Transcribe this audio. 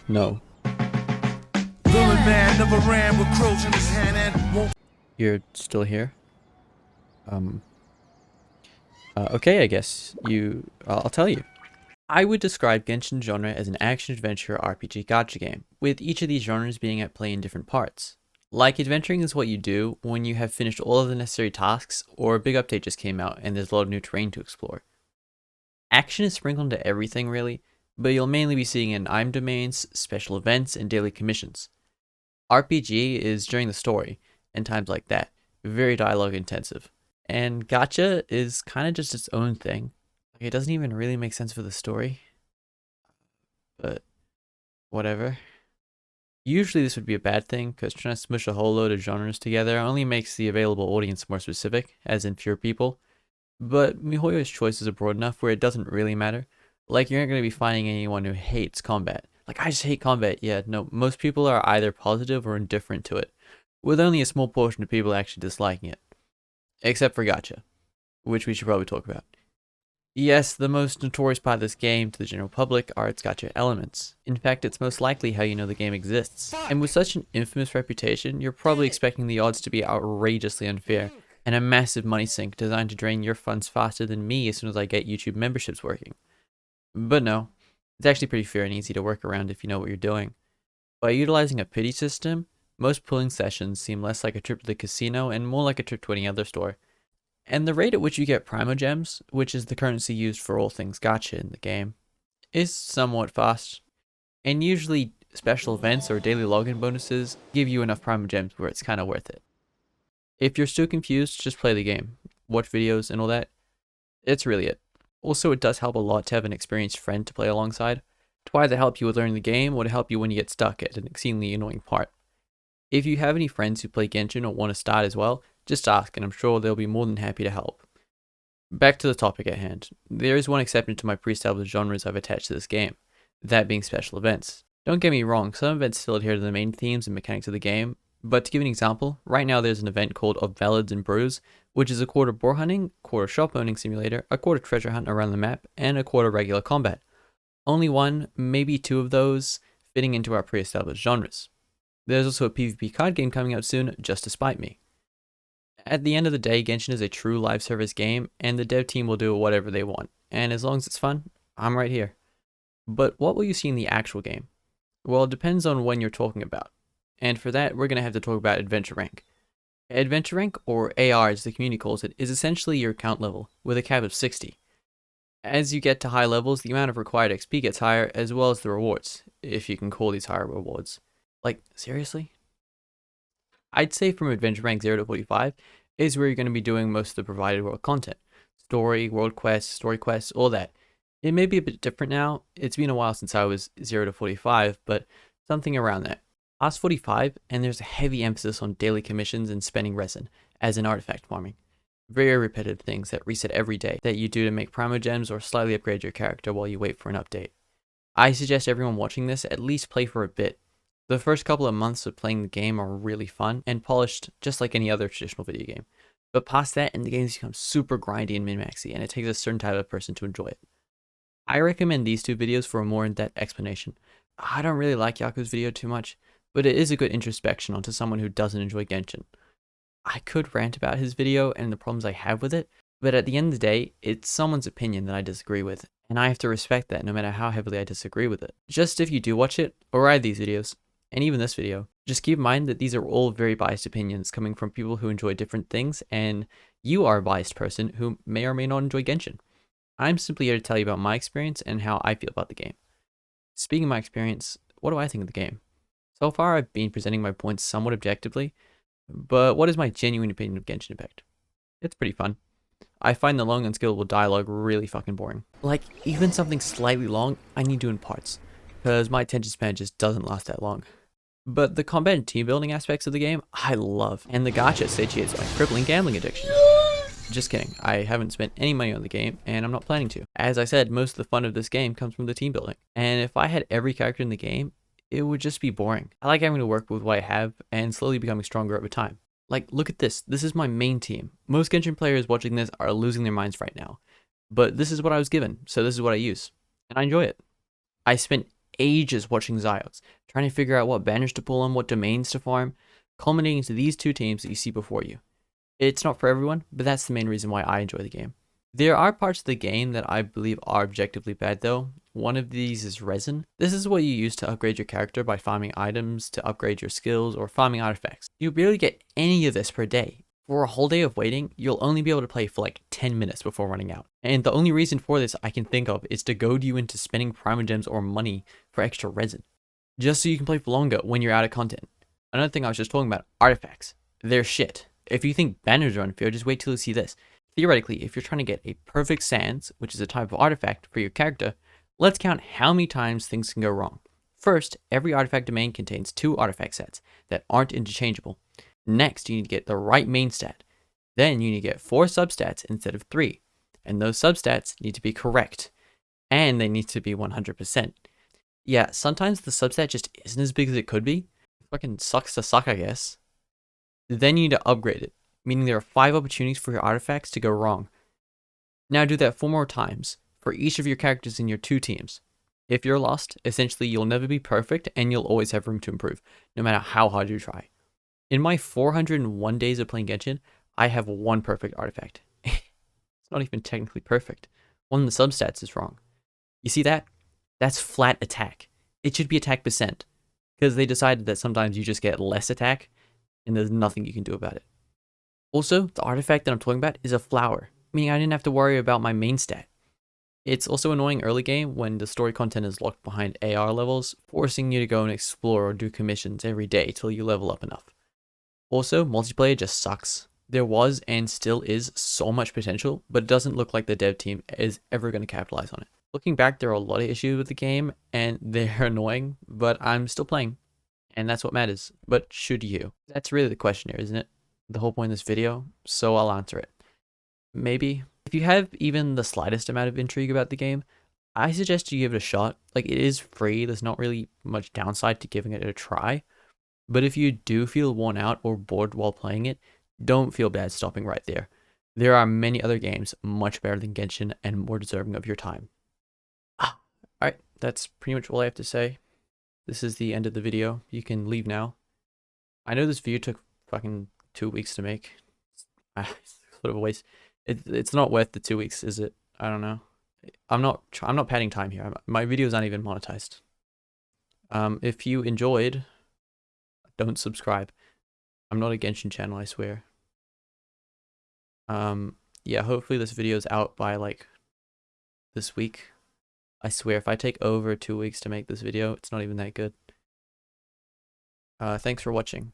No. Villain man never ran with crows in his hand and won't. You're still here? Um. Okay, I guess. I'll tell you. I would describe Genshin genre as an action-adventure RPG gacha game, with each of these genres being at play in different parts. Like, adventuring is what you do when you have finished all of the necessary tasks, or a big update just came out and there's a lot of new terrain to explore. Action is sprinkled into everything, really, but you'll mainly be seeing in item domains, special events, and daily commissions. RPG is during the story, and times like that, very dialogue intensive. And gacha is kind of just its own thing. Like, it doesn't even really make sense for the story, but whatever. Usually this would be a bad thing, because trying to smush a whole load of genres together only makes the available audience more specific, as in fewer people. But MiHoYo's choices are broad enough where it doesn't really matter. Like, you're not going to be finding anyone who hates combat. Like, I just hate combat. Yeah, no, most people are either positive or indifferent to it, with only a small portion of people actually disliking it. Except for gacha, which we should probably talk about. Yes, the most notorious part of this game to the general public are its gacha elements. In fact, it's most likely how you know the game exists. And with such an infamous reputation, you're probably expecting the odds to be outrageously unfair, and a massive money sink designed to drain your funds faster than me as soon as I get YouTube memberships working. But no, it's actually pretty fair and easy to work around if you know what you're doing. By utilizing a pity system, most pulling sessions seem less like a trip to the casino and more like a trip to any other store. And the rate at which you get Primogems, which is the currency used for all things gacha in the game, is somewhat fast. And usually special events or daily login bonuses give you enough Primogems where it's kind of worth it. If you're still confused, just play the game, watch videos and all that. It's really it. Also, it does help a lot to have an experienced friend to play alongside, to either help you with learning the game or to help you when you get stuck at an exceedingly annoying part. If you have any friends who play Genshin or want to start as well, just ask and I'm sure they'll be more than happy to help. Back to the topic at hand. There is one exception to my pre-established genres I've attached to this game, that being special events. Don't get me wrong, some events still adhere to the main themes and mechanics of the game, but to give an example, right now there's an event called Of Ballads and Brews, which is a quarter boar hunting, quarter shop owning simulator, a quarter treasure hunt around the map, and a quarter regular combat. Only one, maybe two of those, fitting into our pre-established genres. There's also a PvP card game coming out soon, just to spite me. At the end of the day, Genshin is a true live service game, and the dev team will do whatever they want, and as long as it's fun, I'm right here. But what will you see in the actual game? Well, it depends on when you're talking about, and for that, we're going to have to talk about Adventure Rank. Adventure Rank, or AR as the community calls it, is essentially your account level, with a cap of 60. As you get to high levels, the amount of required XP gets higher, as well as the rewards, if you can call these higher rewards. Like, seriously? I'd say from Adventure Rank 0 to 45 is where you're going to be doing most of the provided world content. Story, world quests, story quests, all that. It may be a bit different now. It's been a while since I was 0 to 45, but something around that. Past 45, and there's a heavy emphasis on daily commissions and spending resin, as in artifact farming. Very repetitive things that reset every day that you do to make Primogems or slightly upgrade your character while you wait for an update. I suggest everyone watching this at least play for a bit. The first couple of months of playing the game are really fun and polished just like any other traditional video game. But past that, and the games become super grindy and min-maxy, and it takes a certain type of person to enjoy it. I recommend these two videos for a more in-depth explanation. I don't really like Yaku's video too much, but it is a good introspection onto someone who doesn't enjoy Genshin. I could rant about his video and the problems I have with it, but at the end of the day, it's someone's opinion that I disagree with, and I have to respect that no matter how heavily I disagree with it. Just if you do watch it, or ride these videos, and even this video, just keep in mind that these are all very biased opinions coming from people who enjoy different things, and you are a biased person who may or may not enjoy Genshin. I'm simply here to tell you about my experience and how I feel about the game. Speaking of my experience, what do I think of the game? So far, I've been presenting my points somewhat objectively, but what is my genuine opinion of Genshin Impact? It's pretty fun. I find the long unskippable dialogue really fucking boring. Like, even something slightly long, I need to in parts, because my attention span just doesn't last that long. But the combat and team building aspects of the game, I love, and the gacha satiates my crippling gambling addiction. Just kidding, I haven't spent any money on the game, and I'm not planning to. As I said, most of the fun of this game comes from the team building, and if I had every character in the game, it would just be boring. I like having to work with what I have, and slowly becoming stronger over time. Like, look at this is my main team. Most Genshin players watching this are losing their minds right now, but this is what I was given, so this is what I use, and I enjoy it. I spent ages watching Zyots, trying to figure out what banners to pull on, what domains to farm, culminating into these two teams that you see before you. It's not for everyone, but that's the main reason why I enjoy the game. There are parts of the game that I believe are objectively bad though. One of these is resin. This is what you use to upgrade your character by farming items, to upgrade your skills, or farming artifacts. You barely get any of this per day. For a whole day of waiting, you'll only be able to play for like 10 minutes before running out. And the only reason for this I can think of is to goad you into spending primogems or money for extra resin, just so you can play for longer when you're out of content. Another thing I was just talking about, artifacts. They're shit. If you think banners are unfair, just wait till you see this. Theoretically, if you're trying to get a perfect sands, which is a type of artifact for your character, let's count how many times things can go wrong. First, every artifact domain contains 2 artifact sets that aren't interchangeable. Next, you need to get the right main stat. Then you need to get 4 substats instead of 3. And those substats need to be correct. And they need to be 100%. Yeah, sometimes the substat just isn't as big as it could be. It fucking sucks to suck, I guess. Then you need to upgrade it, meaning there are 5 opportunities for your artifacts to go wrong. Now do that 4 more times for each of your characters in your 2 teams. If you're lost, essentially you'll never be perfect and you'll always have room to improve, no matter how hard you try. In my 401 days of playing Genshin, I have 1 perfect artifact. It's not even technically perfect. One of the substats is wrong. You see that? That's flat attack. It should be attack percent, because they decided that sometimes you just get less attack, and there's nothing you can do about it. Also, the artifact that I'm talking about is a flower, meaning I didn't have to worry about my main stat. It's also annoying early game when the story content is locked behind AR levels, forcing you to go and explore or do commissions every day till you level up enough. Also, multiplayer just sucks. There was and still is so much potential, but it doesn't look like the dev team is ever going to capitalize on it. Looking back, there are a lot of issues with the game, and they're annoying, but I'm still playing, and that's what matters. But should you? That's really the question here, isn't it? The whole point of this video, so I'll answer it. Maybe. If you have even the slightest amount of intrigue about the game, I suggest you give it a shot. Like, it is free, there's not really much downside to giving it a try. But if you do feel worn out or bored while playing it, don't feel bad stopping right there. There are many other games much better than Genshin and more deserving of your time. Alright, that's pretty much all I have to say. This is the end of the video. You can leave now. I know this video took fucking 2 weeks to make. It's sort of a waste. It's not worth the 2 weeks, is it? I don't know. I'm not padding time here. My videos aren't even monetized. If you enjoyed, don't subscribe. I'm not a Genshin channel, I swear. Yeah, hopefully this video is out by like this week. I swear, if I take over 2 weeks to make this video, it's not even that good. Thanks for watching.